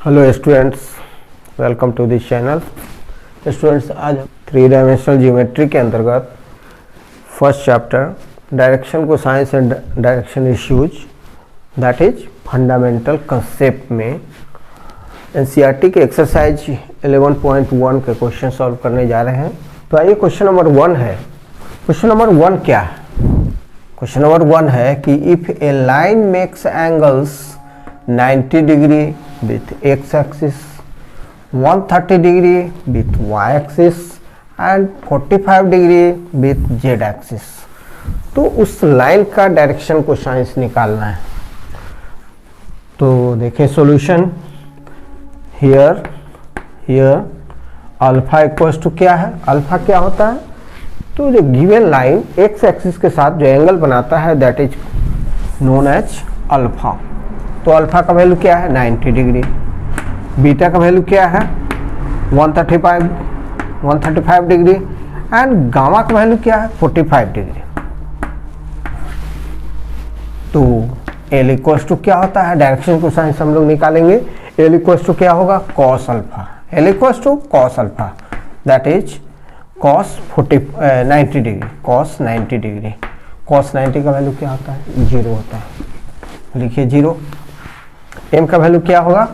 Hello students, welcome to this channel. Students, आज 3 dimensional geometry के अंतर्गत first chapter direction cosines and direction issues that is fundamental concept में NCERT के exercise 11.1 के question solve करने जा रहे हैं। तो आइए क्वेश्चन नंबर 1 है। क्वेश्चन नंबर 1 क्या है? क्वेश्चन नंबर 1 है कि if a line makes angles 90 degree with x axis, 130 degree with y axis and 45 degree with z axis, तो उस लाइन का डायरेक्शन को साइंस निकालना है। तो देखिए solution here alpha equals to क्या है? अल्फा क्या होता है? तो जो गिवन लाइन एक्स एक्सिस के साथ जो एंगल बनाता है that is known as alpha. तो अल्फा का वैल्यू क्या है? 90 डिग्री। बीटा का वैल्यू क्या है? 135 डिग्री एंड गामा का वैल्यू क्या है? 45 डिग्री। तो एल इक्वल्स टू क्या होता है? डायरेक्शन को साइंस हम लोग निकालेंगे। एल इक्वल्स टू क्या होगा? Cos alpha. L equals to cos alpha that is cos 90 degree. Cos 90 degree. Cos 90 का वैल्यू क्या होता है? 0 होता है। लिखिए 0। एम का वैल्यू क्या होगा?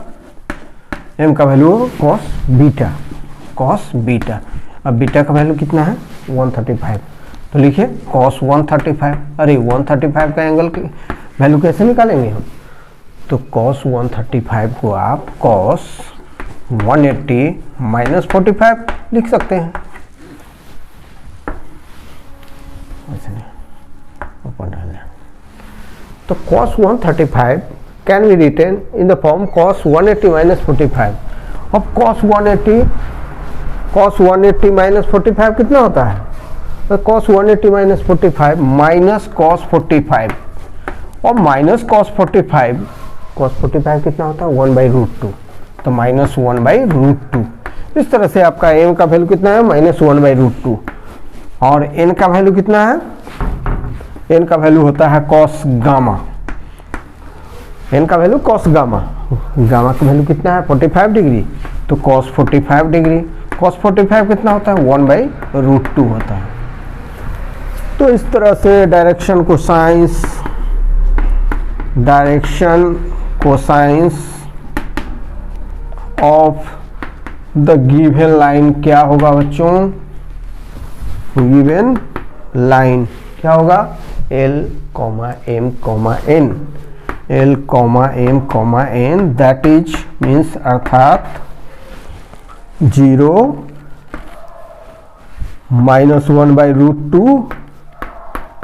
एम का value cos beta. Cos beta. अब बीटा का वैल्यू कितना है? 135। तो लिखिए कॉस 135। अरे 135 का एंगल की वैल्यू कैसे निकालेंगे हम? तो कॉस 135 को आप कॉस 180 माइनस 45 लिख सकते हैं। तो cos 135 can be written in the form cos 180 minus 45। अब cos 180 minus 45 कितना होता है? तो cos 180 minus 45 minus cos 45 और minus cos 45 कितना होता है? 1/√2। तो minus 1/√2। इस तरह से आपका m का वैल्यू कितना है? minus 1/√2। और n का वैल्यू कितना है? n का वैल्यू होता है cos गामा। n का वैल्यू cos गामा। गामा का वैल्यू कितना है? 45 डिग्री। तो cos 45 डिग्री। cos 45 कितना होता है? 1/√2 होता है। तो इस तरह से डायरेक्शन को science of the given line क्या होगा बच्चों? गिवन लाइन क्या होगा? L, M, N। L, M, N that is means अर्थात 0 माइनस 1/√2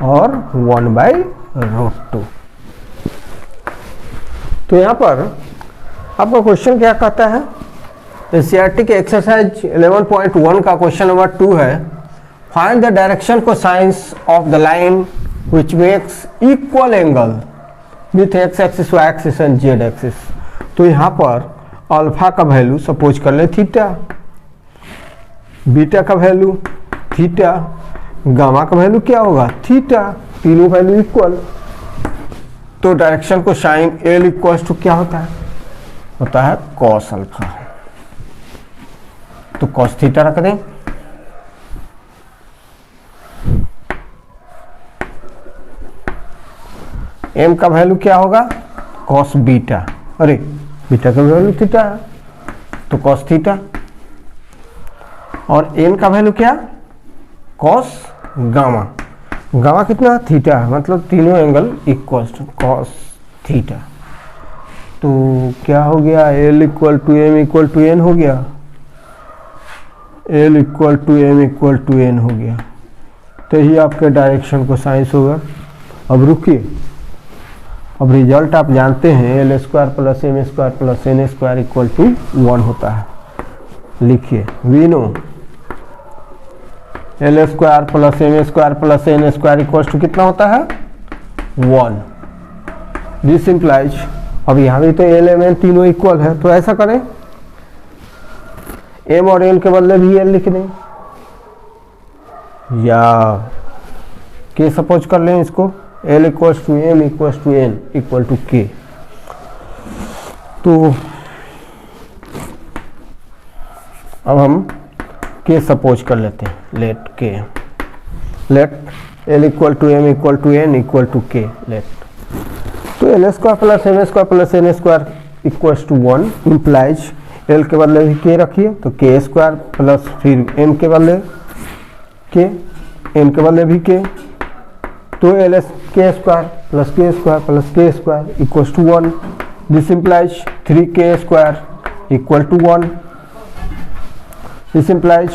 और 1/√2। तो यहाँ पर आपका क्वेश्चन क्या कहता है? एनसीईआरटी के एक्सरसाइज 11.1 का क्वेश्चन नंबर 2 है। Find the direction cosines of the line which makes equal angle with x axis, y axis and z axis। तो यहाँ पर अल्फा का वैल्यू सपोज कर ले थीटा, बीटा का वैल्यू थीटा, गामा का वैल्यू क्या होगा? थीटा। तीनों वैल्यू इक्वल। तो direction cosine L equals to क्या होता है? होता है कॉस अल्फा। तो कॉस थीटा रख दें। एम का वैल्यू क्या होगा? Cos beta. अरे बीटा का वैल्यू थीटा है तो कॉस थीटा। और एन का वैल्यू क्या? Cos gamma. गामा कितना? थीटा। मतलब तीनों angle equal to cos theta. तो क्या हो गया? L equal to M equal to N हो गया। L equal to M equal to N हो गया। तो ये आपके डायरेक्शन को साइंस होगा। अब रुकिए, अब रिजल्ट आप जानते हैं L² plus M² plus N² equal to 1 होता है। लिखिए we know L² plus M² plus N² equal to कितना होता है? 1। दिस इम्प्लाइज, अब यहाँ भी तो L, M, N तीनों इक्वल है। तो ऐसा करें M और N के बदले भी L लिख दें या K सपोज कर लें इसको। L equals to M equals to N equal to K। तो अब हम के सपोज कर लेते हैं, let L equal to M equal to N equal to K. Let तो L square plus M square plus N square equals to 1 implies L के बदले भी के रखिए तो के स्क्वायर प्लस फिर एम के बदले के, एम के बदले भी के, तो L S K square plus K square equals to 1। This implies 3k square equal to 1। This implies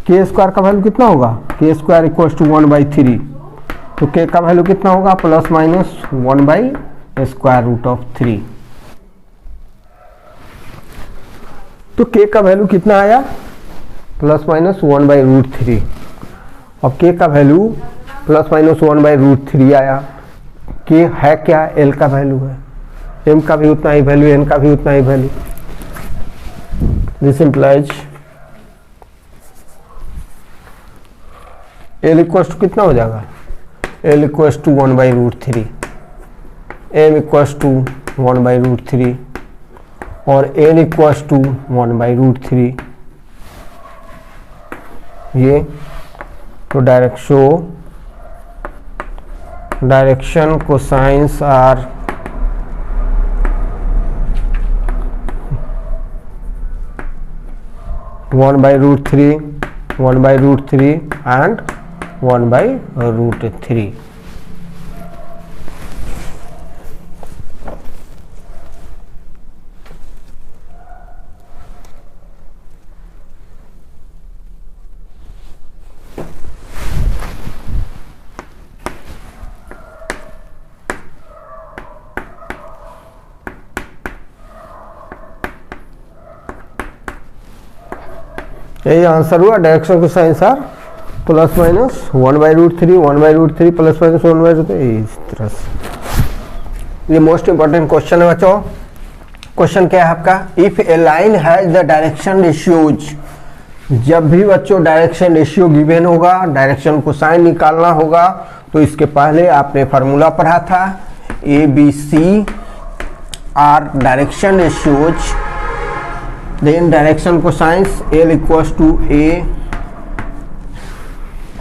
K square का वैल्यू कितना होगा, के स्क्वायर इक्वल्स टू 1/3, तो के का वैल्यू कितना होगा प्लस माइनस 1/स्क्वायर रूट ऑफ 3। तो के का वैल्यू कितना आया प्लस माइनस 1/√3। अब के का वैल्यू प्लस माइनस 1/√3 आया। के है क्या, एल का वैल्यू है, एम का भी उतना ही वैल्यू, एन का भी उतना ही value. This implies L equals to कितना हो जाएगा, L equals to 1/√3, M equals to 1/√3 और एन इक्वल्स टू 1/√3। ये तो डायरेक्शन कोसाइंस आर (1/√3, 1/√3 and 1/√3). यही आंसर हुआ। Direction cosines are plus minus 1/√3, 1/√3 plus minus 1/√3, इस तरह से। ये मोस्ट इंपॉर्टेंट क्वेश्चन है बच्चों। क्वेश्चन क्या है आपका, if a line has the direction ratios. जब भी बच्चों डायरेक्शन रेशियो गिवन होगा, डायरेक्शन को साइन निकालना होगा, तो इसके पहले आपने फार्मूला पढ़ा था, A B C are direction ratios, then direction cosines L equals to A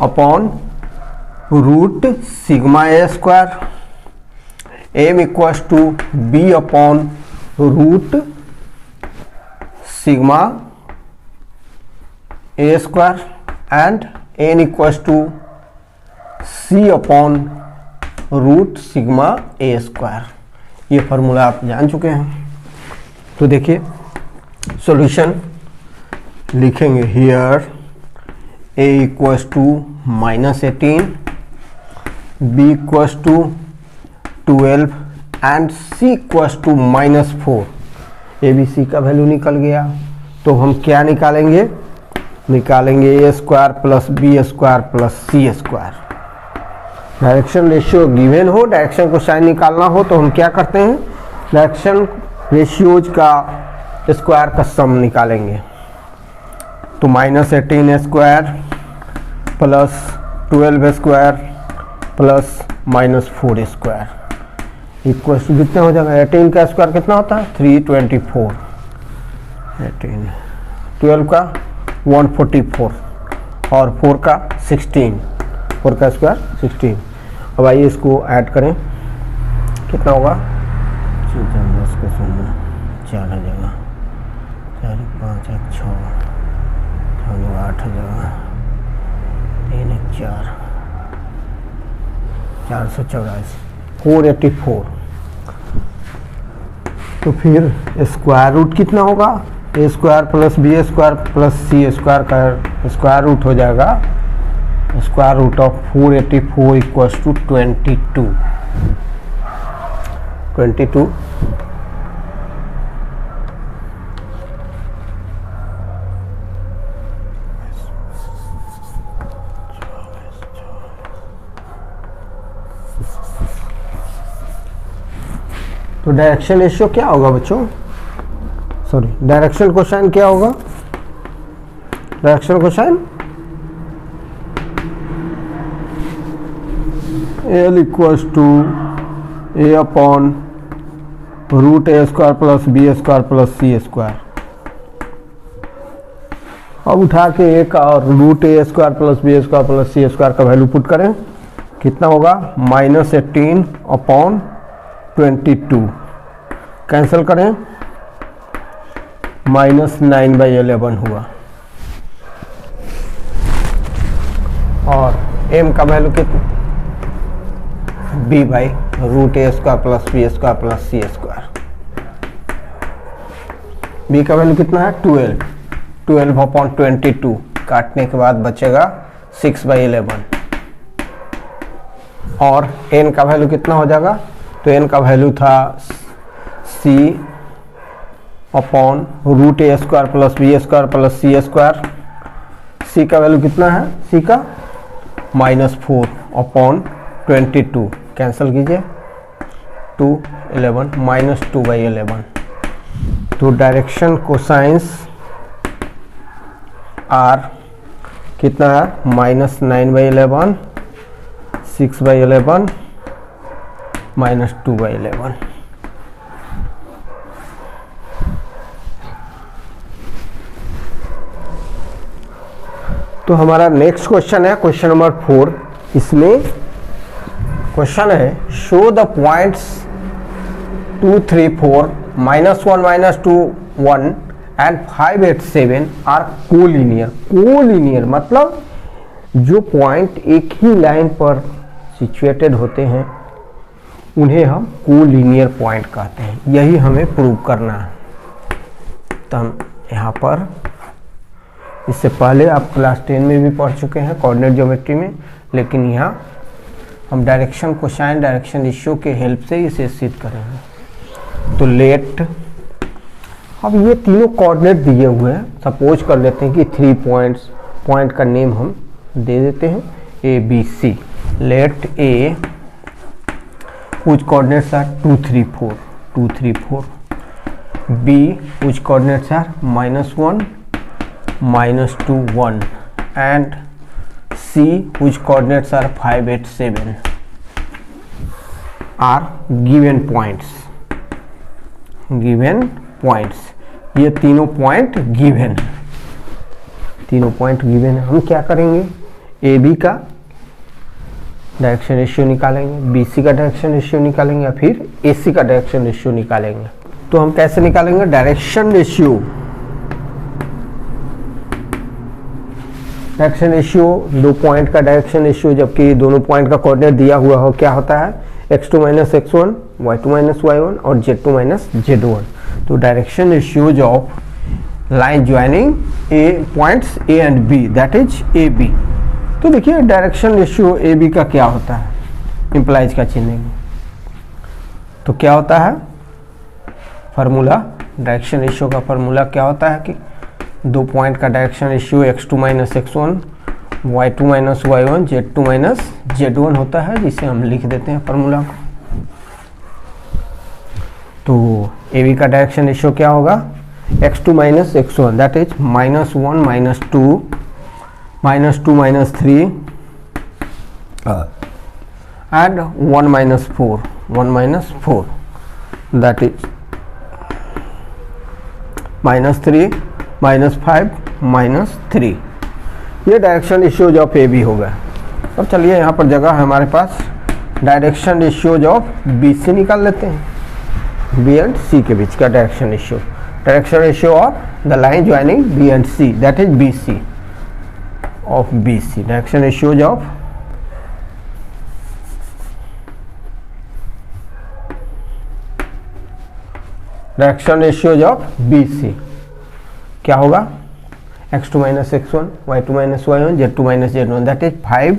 upon root sigma A square, M equals to B upon root sigma A square and N equals to C upon root sigma A square। ये formula आप जान चुके हैं। तो देखिए solution लिखेंगे, here a equals to -18, b equals to 12 and c equals to -4। A B C का value निकल गया, तो हम क्या निकालेंगे, निकालेंगे a square plus B square plus C square. Direction ratio given हो, डायरेक्शन को साइन निकालना हो, तो हम क्या करते हैं, डायरेक्शन रेशियोज का स्क्वायर का सम निकालेंगे। तो -18 square plus 12 square plus -4 square equal to कितना हो जाएगा, 18 का स्क्वायर कितना होता है 324, 18, 12 का 144 और 4 का 16, 4 का स्क्वायर 16। अब आइए इसको ऐड करें, कितना होगा, 4 हो जाएगा, 4 5 1 6 8 हो जाएगा, 3 1 4 484, 484। तो फिर स्क्वायर रूट कितना होगा, A square plus B square plus C square का स्क्वायर रूट हो जाएगा, square root of 484 equals to 22। तो डायरेक्शन रेशियो क्या होगा बच्चों, सॉरी डायरेक्शन कोसाइन क्या होगा, direction cosine L equals to A upon root A square plus B square plus C square. अब उठा के एक और root A square plus B square plus C square का वैल्यू पुट करें, कितना होगा -18/22, कैंसिल करें -9/11 हुआ। और m का वैल्यू कितना, b/√a² plus b² plus c²। b का वैल्यू कितना है 12/22, काटने के बाद बचेगा 6/11। और n का वैल्यू कितना हो जाएगा, तो n का वैल्यू था c/√a² plus b² plus c²। c का वैल्यू कितना है, c का -4/22, कैंसिल कीजिए 2/11 -2/11। तो डायरेक्शन कोसाइंस r कितना है -9/11, 6/11 -2/11। तो हमारा नेक्स्ट क्वेश्चन है क्वेश्चन नंबर 4। इसमें क्वेश्चन है show the points 2, 3, 4, -1, -2, 1 and 5, 8, 7 are collinear. Collinear मतलब जो पॉइंट एक ही लाइन पर सिचुएटेड होते हैं उन्हें हम कोलिनियर पॉइंट कहते हैं। यही हमें प्रूव करना है। तो हम यहाँ पर, इससे पहले आप क्लास 10 में भी पढ़ चुके हैं कोऑर्डिनेट ज्योमेट्री में, लेकिन यहाँ हम डायरेक्शन कोसाइन डायरेक्शन रेशियो के हेल्प से इसे सिद्ध करेंगे। तो लेट, अब ये तीनों कोऑर्डिनेट दिए हुए हैं, सपोज कर लेते हैं कि 3 पॉइंट्स, पॉइंट का नेम हम दे देते हैं ABC। Let A which coordinates are 2, 3, 4, 2, 3, 4, B which coordinates are -1, -2, 1 and C which coordinates are 5, 8, 7 are given points। given points, ये तीनों पॉइंट गिवन है, तीनों पॉइंट गिवन है। हम क्या करेंगे, AB का डायरेक्शन रेशियो निकालेंगे, BC का डायरेक्शन रेशियो निकालेंगे या फिर AC का डायरेक्शन रेशियो निकालेंगे। तो हम कैसे निकालेंगे डायरेक्शन रेशियो, डायरेक्शन रेशियो दो पॉइंट का डायरेक्शन रेशियो, जबकि दोनों पॉइंट का कोऑर्डिनेट दिया हुआ हो, क्या होता है x2 - x1, y2 - y1 और z2 - z1। तो direction ratios of line joining A points A and B, that is AB। तो देखिए डायरेक्शन रेशियो AB का क्या होता है, इंप्लाइज का चिन्ह। तो क्या होता है फार्मूला, डायरेक्शन रेशियो का फार्मूला क्या होता है कि दो पॉइंट का direction ratio x2 - x1, y2 - y1, z2 - z1 होता है, जिसे हम लिख देते हैं फार्मूला को। तो AB का डायरेक्शन रेशियो क्या होगा, x2 - x1 that is -1 - 2 -2 - 3 and 1 - 4 that is -3 -5 -3। ये डायरेक्शन रेशियोज ऑफ AB हो गया। अब चलिए यहाँ पर जगह है हमारे पास, डायरेक्शन रेशियोज ऑफ BC निकाल लेते हैं। B एंड C के बीच का direction ratio of the line joining B and C that is BC of BC। Direction ratios of BC क्या होगा, x2 - x1, y2 - y1, z2 - z1 that is 5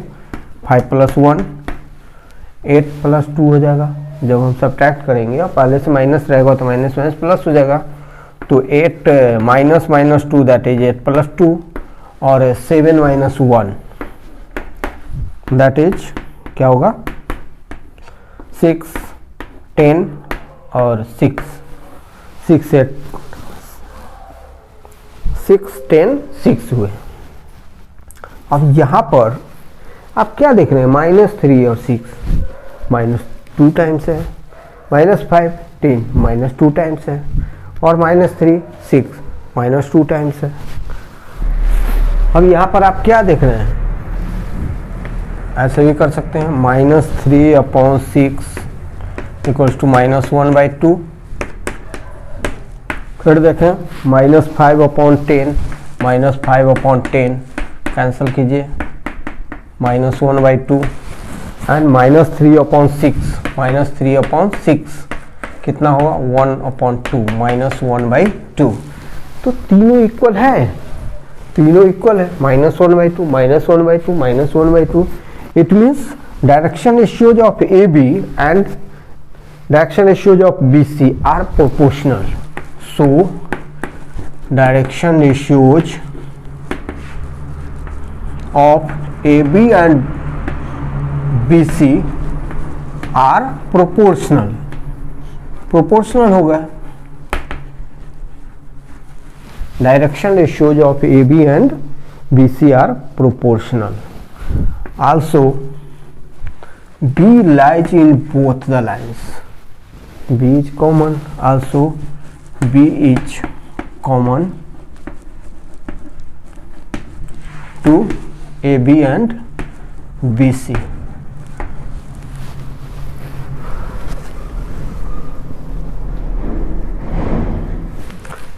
+ 1 8 + 2 हो जाएगा। जब हम सब्ट्रैक्ट करेंगे और पहले से माइनस रहेगा तो माइनस प्लस हो जाएगा। तो 8 - 2 दैट इज 8 + 2 और 7 - 1 दैट इज क्या होगा 6 10 और 6 6 8 6 10 6 हुए। अब यहाँ पर आप क्या देख रहे हैं, -3 और 6 -2 टाइम्स है, -5 10 -2 टाइम्स है और -3 6 -2 टाइम्स है। अब यहाँ पर आप क्या देख रहे हैं, ऐसे भी कर सकते हैं, -3/6 इक्वल्स टू -1/2। फिर देखें -5/10, -5/10 कैंसिल कीजिए, -1/2 एंड -3/6 कितना होगा 1/2 -1/2। तो तीनों इक्वल है, तीनों इक्वल है, -1/2 -1/2 -1/2। It means direction ratios of AB and direction ratios of BC are proportional. So direction ratios of AB and BC are proportional, proportional होगा। Direction ratios of AB and BC are proportional. Also B lies in both the lines. B is common. Also B is common to AB and BC.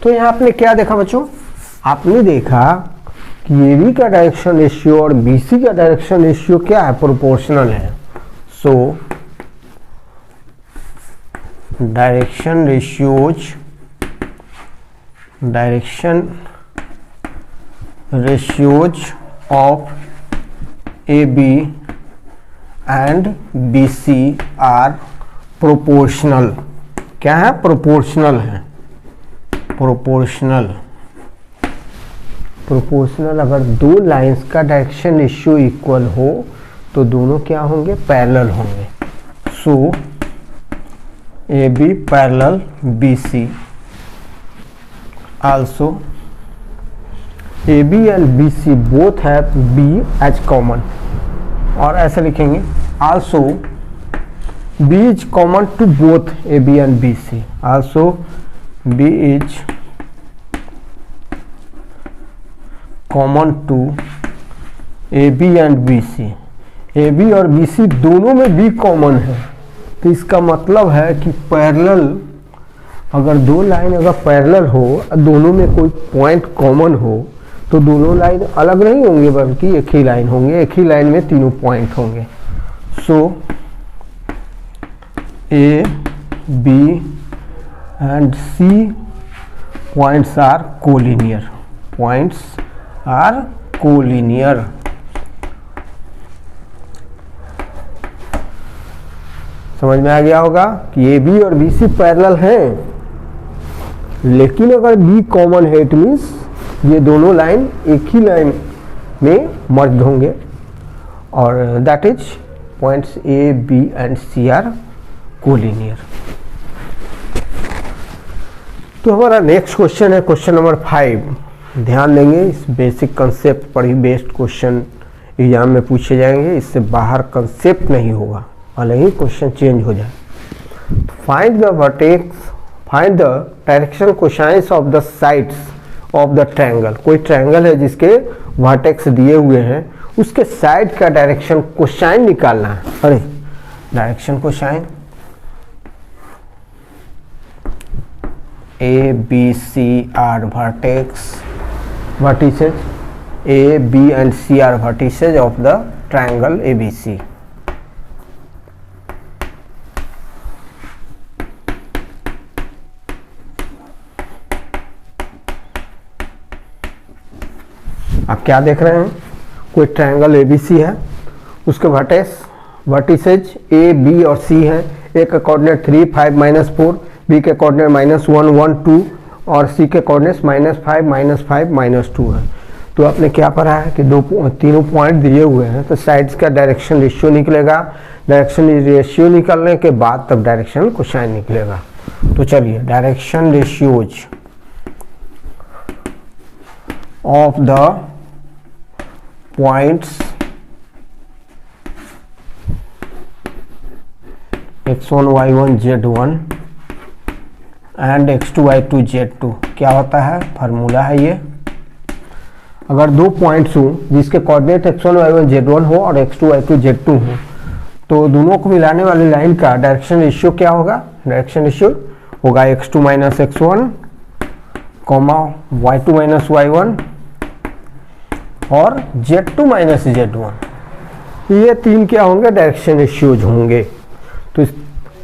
तो यहाँ आपने क्या देखा बच्चों, आपने देखा कि AB का डायरेक्शन रेशियो और BC का डायरेक्शन रेशियो क्या है, प्रोपोर्शनल है। So direction ratios of AB and BC are proportional. क्या है, प्रोपोर्शनल है, प्रोपोर्शनल। प्रोपोर्शनल अगर दो लाइंस का डायरेक्शन रेशियो इक्वल हो तो दोनों क्या होंगे, पैरेलल होंगे। So AB parallel BC, also AB and BC both have B as common, और ऐसे लिखेंगे also B is common to both AB and BC। Also B is common to AB and BC। AB और BC दोनों में B common है, तो इसका मतलब है कि पैरेलल, अगर दो लाइन अगर पैरेलल हो, दोनों में कोई पॉइंट कॉमन हो, तो दोनों लाइन अलग नहीं होंगे बल्कि एक ही लाइन होंगे, एक ही लाइन में तीनों पॉइंट होंगे। So A, B and C points are collinear, points are collinear. समझ में आ गया होगा कि AB और BC पैरेलल हैं, लेकिन अगर B कॉमन है इट मीन्स ये दोनों लाइन एक ही लाइन में मर्ज होंगे, और that is points A, B and C are collinear. तो हमारा नेक्स्ट क्वेश्चन है क्वेश्चन नंबर 5। ध्यान देंगे, इस बेसिक कंसेप्ट पर ही बेस्ड क्वेश्चन एग्जाम में पूछे जाएंगे, इससे बाहर कंसेप्ट नहीं होगा, भले ही क्वेश्चन चेंज हो जाए। Find the vertex, find the direction cosines of the sides of the triangle. कोई ट्रायंगल है जिसके वर्टेक्स दिए हुए हैं, उसके साइड का डायरेक्शन कोसाइन निकालना है। अरे direction cosine A, B, C are vertices A, B and C are vertices of the triangle ABC. आप क्या देख रहे हैं, कोई ट्रायंगल ABC है, उसके वर्टिसेज A, B और C हैं। A का कोऑर्डिनेट 3, 5, -4, B के कोऑर्डिनेट -1, 1, 2 और C के कोऑर्डिनेट्स -5, -5, -2 है। तो आपने क्या पढ़ा है कि तीनों पॉइंट दिए हुए हैं, तो साइड्स का डायरेक्शन रेशियो निकलेगा, डायरेक्शन रेशियो निकलने के बाद तब डायरेक्शन कोसाइन निकलेगा। तो चलिए direction ratios of the points x1, y1, z1 and x2, y2, z2 क्या होता है, फार्मूला है ये अगर दो पॉइंट्स हो जिसके कोऑर्डिनेट x1 y1 z1 हो और x2 y2 z2 हो, तो दोनों को मिलाने वाली लाइन का डायरेक्शन रेशियो क्या होगा? डायरेक्शन रेशियो होगा x2 minus x1 comma y2 minus y1 और z2 माइनस z1। ये तीन क्या होंगे? डायरेक्शन रेशियोज होंगे। तो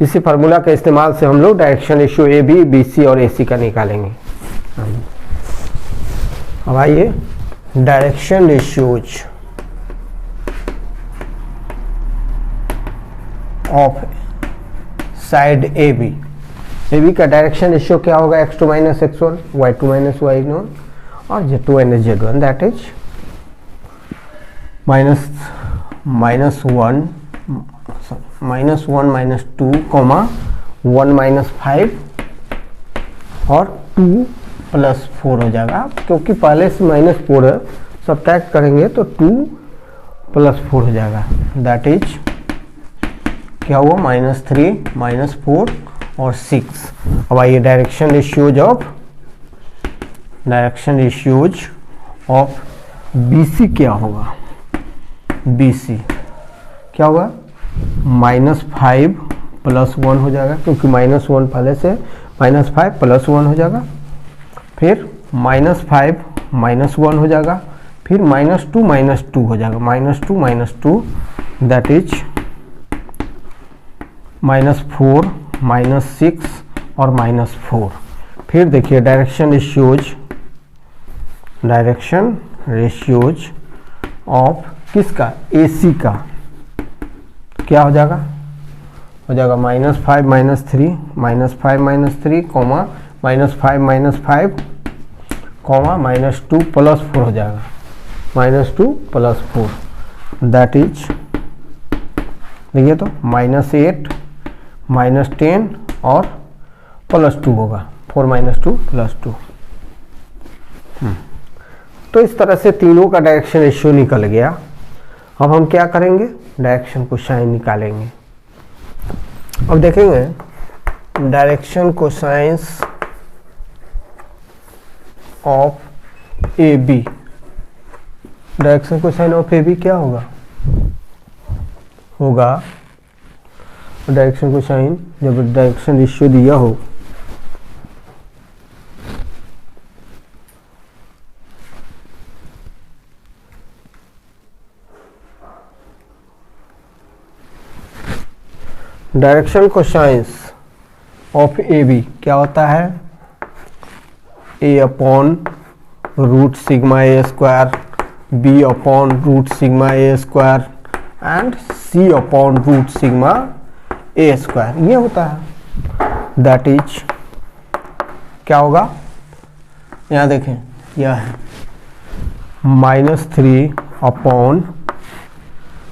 इसी फार्मूला के इस्तेमाल से हम लोग direction ratio A B, B C और ए सी का निकालेंगे। अब आइए direction ratios of side A B का डायरेक्शन रेशियो क्या होगा? x2 minus x1 y2 minus y1 और z2 minus z1, that is minus one minus two comma 1 minus 5 और 2 प्लस 4 हो जाएगा, क्योंकि पहले से माइनस 4 है, सब्ट्रैक्ट करेंगे तो 2 प्लस 4 हो जाएगा, दैट इज क्या हुआ? -3 -4 और 6। अब आइए डायरेक्शन रेशियोज ऑफ BC क्या होगा? BC क्या होगा? -5 प्लस 1 हो जाएगा, क्योंकि -1 पहले से, -5 प्लस 1 हो जाएगा, फिर -5 माइनस 1 हो जाएगा, फिर -2 हो जाएगा, -2 दैट इज -4 -6 और -4। फिर देखिए डायरेक्शन रेशियोज ऑफ किसका? AC का क्या हो जाएगा? हो जाएगा -5 -3 -5 -3 कॉमा -5 -5 कॉमा -2 प्लस 4 हो जाएगा, -2 प्लस 4 दैट इज देखिए तो -8 -10 और +2 होगा, 4 -2 +2। तो इस तरह से तीनों का डायरेक्शन रेशियो निकल गया। अब हम क्या करेंगे? डायरेक्शन कोसाइन निकालेंगे। अब देखेंगे direction cosines of AB। Direction cosine of AB क्या होगा डायरेक्शन कोसाइन जब डायरेक्शन रेशियो दिया हो, डायरेक्शन कोसाइंस ऑफ AB क्या होता है? A/√σ² B/√σ² एंड C/√σ² ये होता है, दैट इज क्या होगा? यहाँ देखें, यह है -3 upon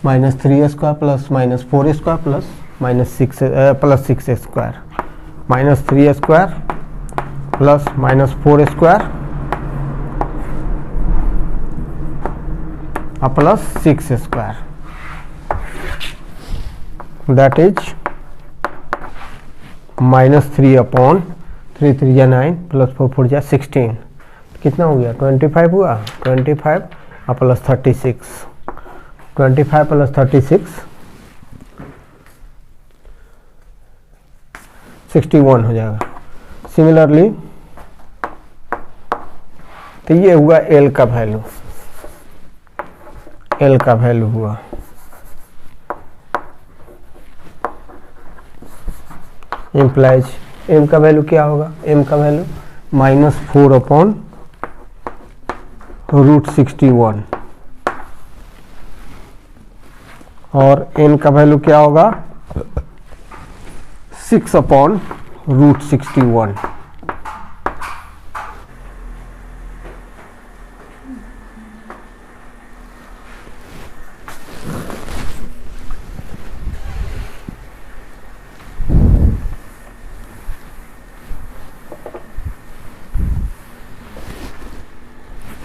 -3² plus -4² plus -6 plus 6² -3² plus -4² plus 6² that is -3 upon 3 3 या 9 प्लस 4 4 या 16, कितना हो गया? 25 हुआ, 25 प्लस 36, 25 प्लस 36 61 हो जाएगा। सिमिलरली तो ये हुआ L का वैल्यू हुआ, इम्प्लाइज M का वैल्यू क्या होगा? M का वैल्यू -4 अपॉन √61 और N का वैल्यू क्या होगा? 6 अपॉन √61।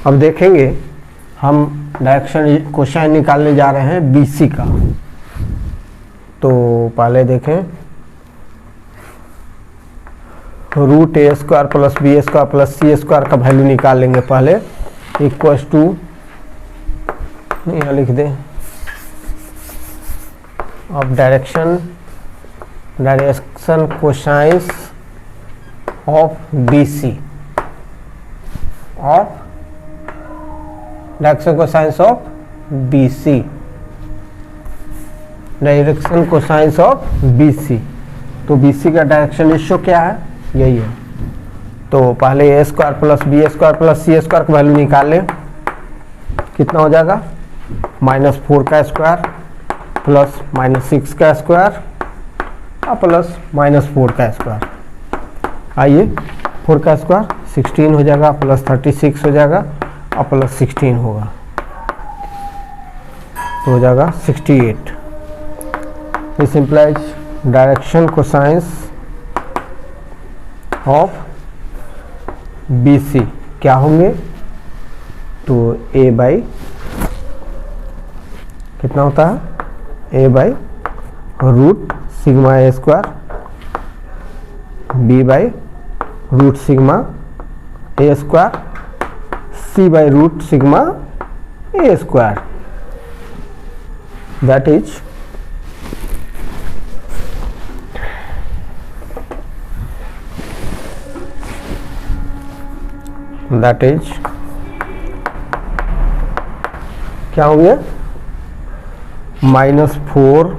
अब देखेंगे हम डायरेक्शन कोसाइन निकालने जा रहे हैं BC का। तो पहले देखें √A² plus B² plus C² का वैल्यू निकाल लेंगे पहले। इक्वल्स टू, यहाँ लिख दें, of direction cosines of BC, of direction cosines of BC, direction cosines of BC। तो BC का डायरेक्शन रेशियो क्या है, यही है। तो पहले a square plus B square plus C square का वैल्यू निकाल लें, कितना हो जाएगा, -4 का स्क्वायर प्लस -6 का स्क्वायर और प्लस -4 का स्क्वायर। आइए 4 का स्क्वायर 16 हो जाएगा, प्लस 36 हो जाएगा और प्लस 16 होगा, तो हो जाएगा 68। This implies direction cosines of BC क्या होंगे, तो a बाई कितना होता है, a by root sigma a square, b by root sigma a square, c by root sigma a square, that is क्या होंगे, -4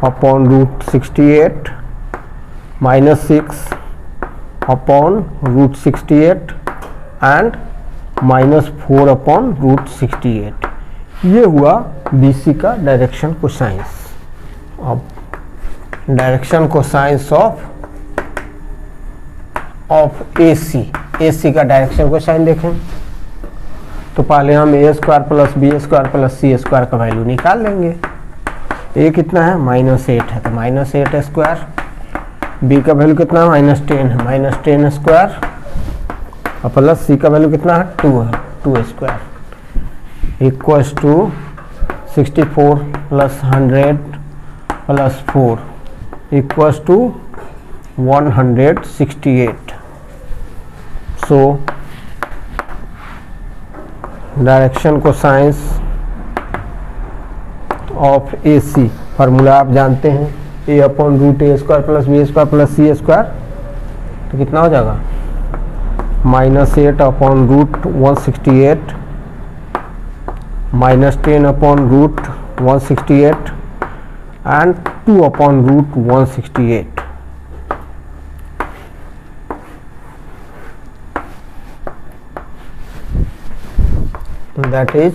upon root 68 -6 upon root 68 and -4 upon root 68। ये हुआ BC का डायरेक्शन कोसाइंस। अब direction cosines of AC का direction cosine देखें, तो पहले हम a square plus B square plus C square का वैल्यू निकाल लेंगे। a कितना है, -8 है, तो -8 स्क्वायर, b का वैल्यू कितना है, -10 है, -10 स्क्वायर और प्लस c का वैल्यू कितना है, 2 है, 2 square equals to 64 plus 100 plus 4 equals to 168। So direction cosines of AC formula आप जानते हैं, a upon root a square plus B square plus C square, तो कितना हो जाएगा, -8 upon root 168 -10 upon root 168 and 2 upon root 168। That is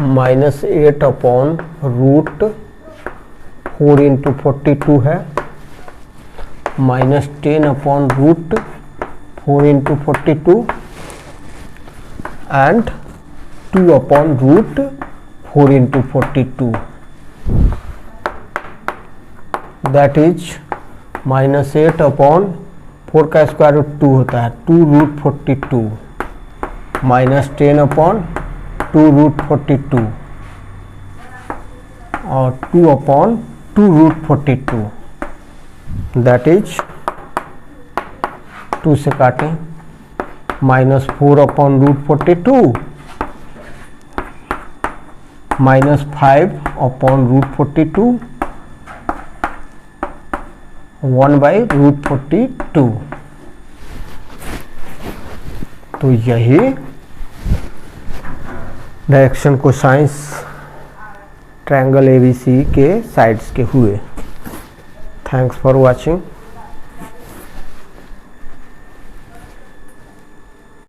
-8 upon root 4 into 42 है, -10 upon root 4 into 42 and 2 upon root 4 into 42। That is -8 upon 4 का square root 2 होता है, 2 root 42 -10 upon 2 root 42 और 2 upon 2 root 42, that is 2 से काटें, -4 upon root 42 -5 upon root 42 1 by root 42। तो यही direction cosines triangle ABC के साइड्स के हुए। Thanks for watching.